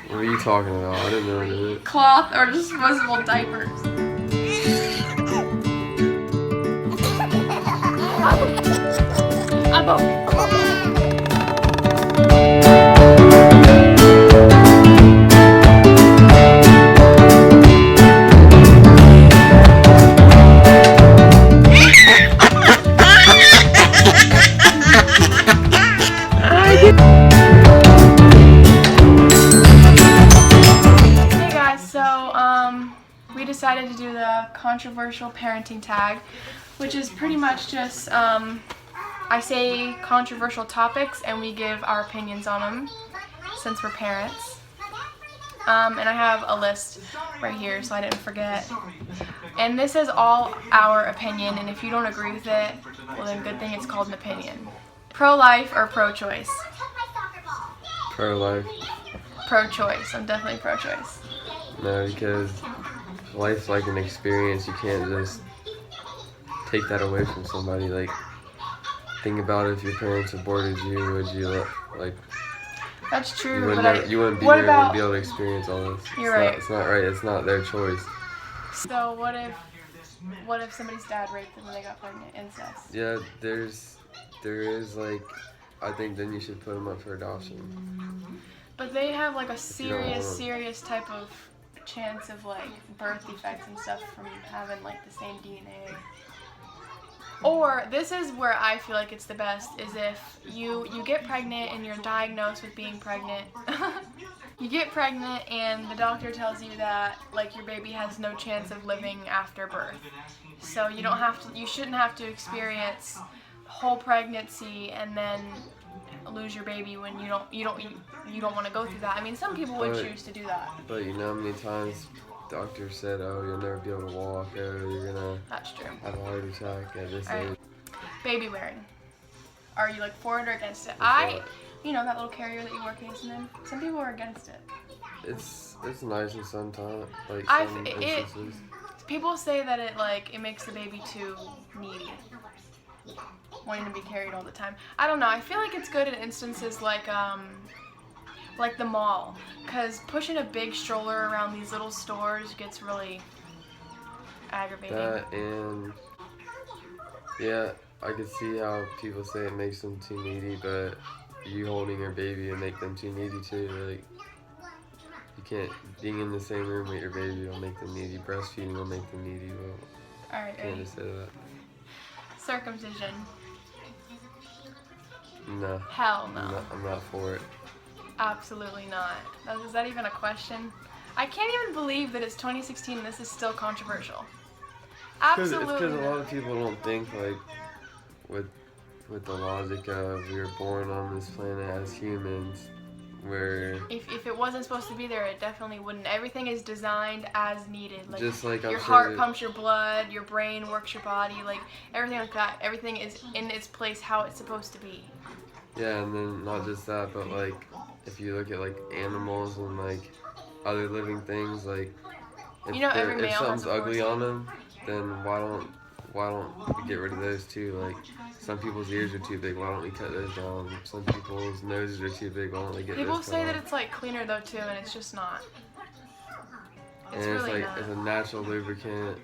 What are you talking about? I didn't know any of it. Cloth or disposable diapers. Hey guys, so we decided to do the controversial parenting tag, which is pretty much just I say controversial topics and we give our opinions on them since we're parents. And I have a list right here so I didn't forget. And this is all our opinion, and if you don't agree with it, well then good thing it's called an opinion. Pro-life or pro-choice? Pro-life. Pro-choice. I'm definitely pro-choice. No, because life's like an experience. You can't just take that away from somebody. Like, think about it, if your parents aborted you, would you like? That's true, You wouldn't, but you wouldn't be what here about, and be able to experience all this. You're right. It's not right. It's not their choice. So what if somebody's dad raped them when they got pregnant? Incest. Yeah, there is like, I think then you should put them up for adoption. But they have like a you don't want 'em. serious type of chance of like birth defects and stuff from having like the same DNA. Or this is where I feel like it's the best, is if you get pregnant and you're diagnosed with being pregnant. You get pregnant and the doctor tells you that like your baby has no chance of living after birth. So you shouldn't have to experience whole pregnancy and then lose your baby when you don't want to go through that. I mean, some people would choose to do that. But you know how many times doctors said, "Oh, you'll never be able to walk. Oh, you're gonna That's true. have a heart attack at this All right. age." Baby wearing. Are you like for it or against it? You know, that little carrier that you wear casing in. Some people are against it. It's nice in some time, like I've- some it- instances. People say that it makes the baby too needy, wanting to be carried all the time. I don't know. I feel like it's good in instances like the mall, because pushing a big stroller around these little stores gets really aggravating. That and yeah, I could see how people say it makes them too needy, but you holding your baby and make them too needy too. Like, you can't, being in the same room with your baby will make them needy. Breastfeeding will make them needy. Well, All right, can't ready? just say that. Circumcision. No. Hell no. I'm not for it. Absolutely not. Is that even a question? I can't even believe that it's 2016 and this is still controversial. It's Absolutely because a lot not. of people don't think like with the logic of we were born on this planet as humans, where If it wasn't supposed to be there, it definitely wouldn't. Everything is designed as needed. Like, just like I'm your sure heart that- pumps your blood, your brain works your body, like everything like that. Everything is in its place how it's supposed to be. Yeah, and then not just that, but like if you look at like animals and like other living things, like if, You know, every if male has something's a ugly force. on them, then why don't we get rid of those too? Like, some people's ears are too big, why don't we cut those down? Some people's noses are too big, why don't they get People those cut say that off? it's like cleaner though too, and it's just not. It's And it's really like not. it's a natural lubricant.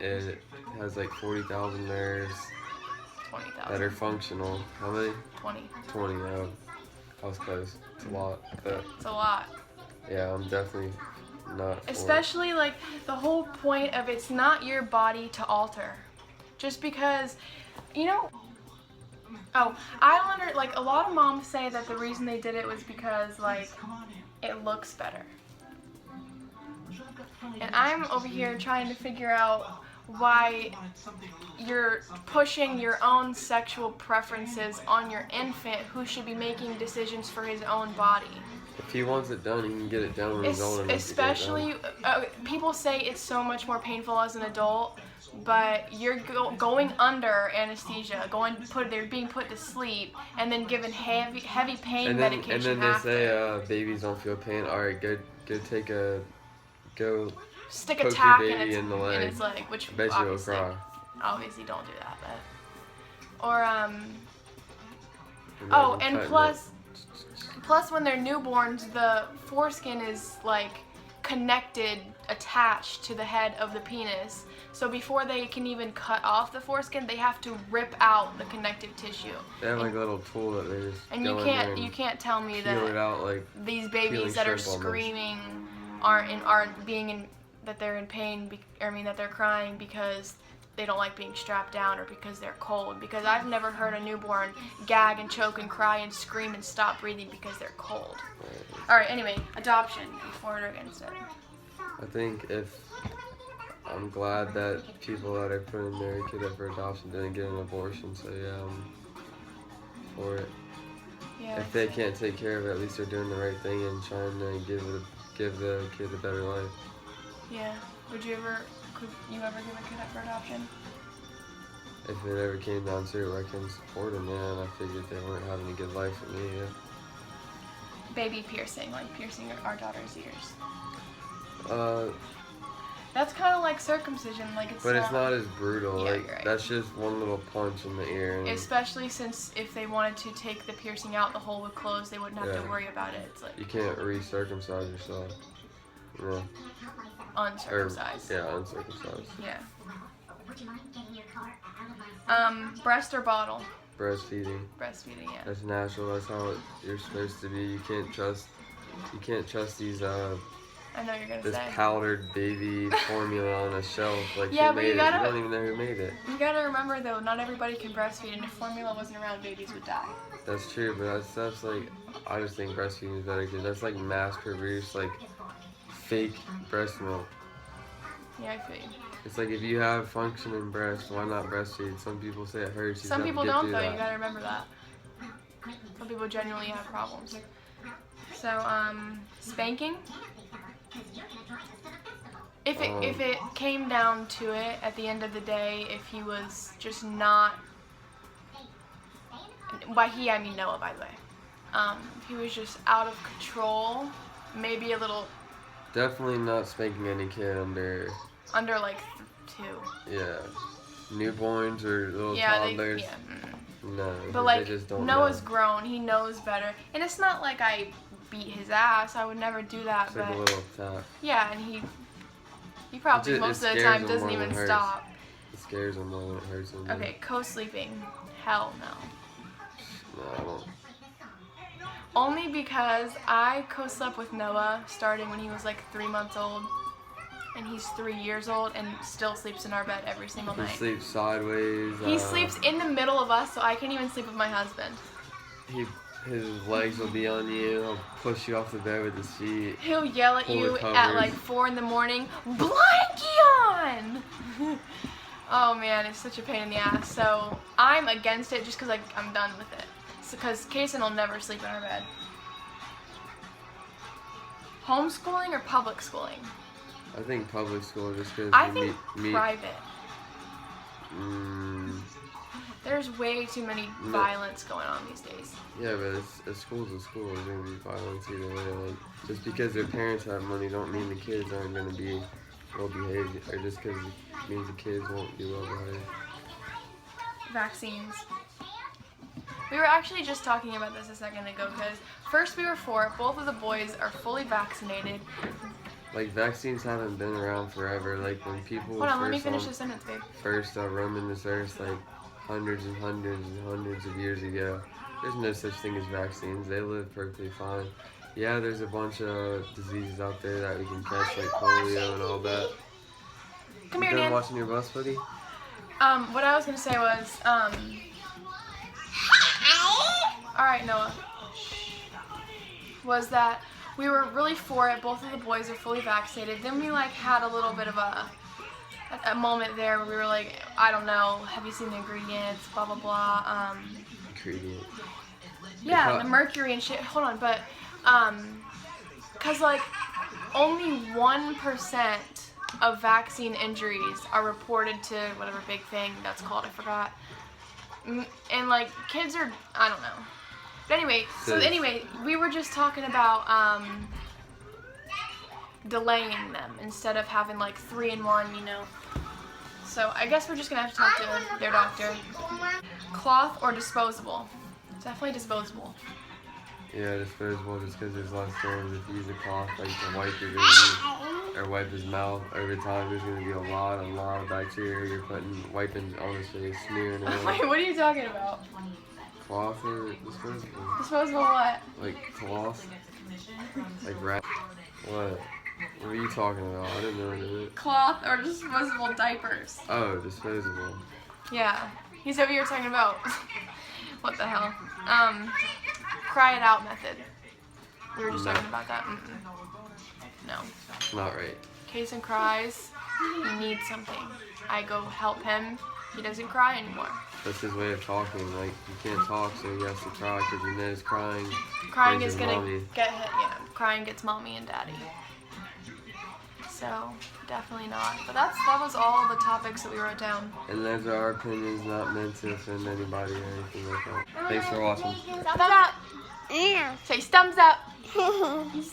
It has like 40,000 nerves that 20,000. are functional. How many? 20. 20. Oh, I was close. It's a lot. But It's a lot. yeah, I'm definitely not for it. Especially like the whole point of it's not your body to alter. Just because, you know. Oh, I wonder, like a lot of moms say that the reason they did it was because like it looks better. And I'm over here trying to figure out why you're pushing your own sexual preferences on your infant who should be making decisions for his own body. If he wants it done, he can get it done when he's old enough to get it done. Especially, people say it's so much more painful as an adult, but you're going under anesthesia, they're being put to sleep, and then given heavy pain medication And then they after. say babies don't feel pain. All right, go Stick a poke tack your in baby its, in the leg. in its leg, which I bet you will obviously, cry. obviously don't do that. But or And oh, then and cutting plus, Plus, when they're newborns, the foreskin is like connected, attached to the head of the penis. So before they can even cut off the foreskin, they have to rip out the connective tissue. They have like a little tool that they just And go in there and you can't tell me peel it that out like these babies that are shrimp almost. screaming that they're in pain, that they're crying because they don't like being strapped down or because they're cold. Because I've never heard a newborn gag and choke and cry and scream and stop breathing because they're cold. All right, anyway, adoption. Are you for it or against it? I think I'm glad that people that are putting their kid up for adoption didn't get an abortion, so yeah, I'm for it. Yeah. If they can't take care of it, at least they're doing the right thing and trying to give the kid a better life. Yeah. Could you ever give a kid up for adoption? If it ever came down to it, where I can support them, yeah, and I figured they weren't having a good life with me, yeah. Baby piercing, like piercing our daughter's ears. That's kind of like circumcision, like it's. But it's not as brutal. Yeah, like you're right. that's just one little punch in the ear. And especially since if they wanted to take the piercing out, the hole would close. They wouldn't have to worry about it. It's like you can't re-circumcise yourself. Yeah. Uncircumcised. Uncircumcised. Yeah. Breast or bottle? Breastfeeding. Breastfeeding, yeah. That's natural. That's how you're supposed to be. You can't trust these I know you're gonna this say. powdered baby formula on a shelf. Like Yeah, who but made you gotta- it? You don't even know who made it. You gotta remember though, not everybody can breastfeed, and if formula wasn't around, babies would die. That's true, but that's like I just think breastfeeding is better because that's like mass-produced like fake breast milk. Yeah, I feel you. It's like if you have functioning breast, why not breastfeed? Some people say it hurts. You Some just have people to get don't through though. that. You gotta remember that. Some people genuinely have problems. So, spanking. If it came down to it, at the end of the day, if he was just not, by he I mean Noah, by the way. If he was just out of control, maybe a little. Definitely not spanking any kid under Like 2. Yeah, newborns or little Yeah, toddlers. No, But like they just don't Noah's know. grown, he knows better, and it's not like I beat his ass. I would never do that. It's But like a little tap. yeah, and he probably It most of the scares time him doesn't more than even it hurts. stop. It scares them more than it hurts them. Okay, co-sleeping. Hell no. No, I don't. Only because I co-slept with Noah starting when he was like 3 months old, and he's 3 years old and still sleeps in our bed every single He night. sleeps sideways. He sleeps in the middle of us, so I can't even sleep with my husband. His legs will be on you. He'll push you off the bed with his feet. He'll yell at Pull you the at covers. like 4 in the morning, blankie on! Oh man, it's such a pain in the ass. So I'm against it just because I'm done with it. Because Kason will never sleep in our bed. Homeschooling or public schooling? I think public school just because I you think meet. private. Mm, There's way too many violence going on these days. yeah, but a school's a school. There's gonna be violence either way. Like just because their parents have money, don't mean the kids aren't gonna be well behaved, or just because it means the kids won't be well behaved. Vaccines. We were actually just talking about this a second ago because first we were for it. Both of the boys are fully vaccinated. Like vaccines haven't been around forever. Like when people Hold on, let me finish the sentence, babe. first roaming this earth, like hundreds and hundreds and hundreds of years ago, there's no such thing as vaccines. They live perfectly fine. Yeah, there's a bunch of diseases out there that we can catch, like polio and all that. Come You here, done Dan. watching your bus, buddy? What I was gonna say was, all right, Noah, was that we were really for it. Both of the boys are fully vaccinated. Then we had a little bit of a moment there where we were like, I don't know, have you seen the ingredients? Blah blah blah. Ingredient. Yeah, the mercury and shit. Hold on, but cause only 1% of vaccine injuries are reported to whatever big thing that's called. I forgot. And kids are, I don't know. But anyway, we were just talking about delaying them instead of having 3 in 1, you know. So I guess we're just gonna have to talk to their doctor. Cloth or disposable? Definitely disposable. Yeah, disposable just because there's less germs. If you use a cloth like to wipe your baby or wipe his mouth, over time there's going to be a lot of bacteria you're wiping on his face, smearing it on. Wait, what are you talking about? Cloth or disposable? Disposable what? Like cloth? Like wrap? What? What are you talking about? I didn't know any of it. Cloth or disposable diapers. Oh, disposable. Yeah. He's over here talking about what the hell? Cry it out method. We were just No. talking about that. No. Not right. Kason cries. He needs something. I go help him. He doesn't cry anymore. That's his way of talking. Like, you can't talk, so he has to cry because he knows crying. Crying brings is his gonna mommy. get hit. Yeah. Crying gets mommy and daddy. So definitely not. But that was all the topics that we wrote down. And those are our opinions, not meant to offend anybody or anything like that. Thanks for watching. Thumbs up. Yeah. Say thumbs up. Thumbs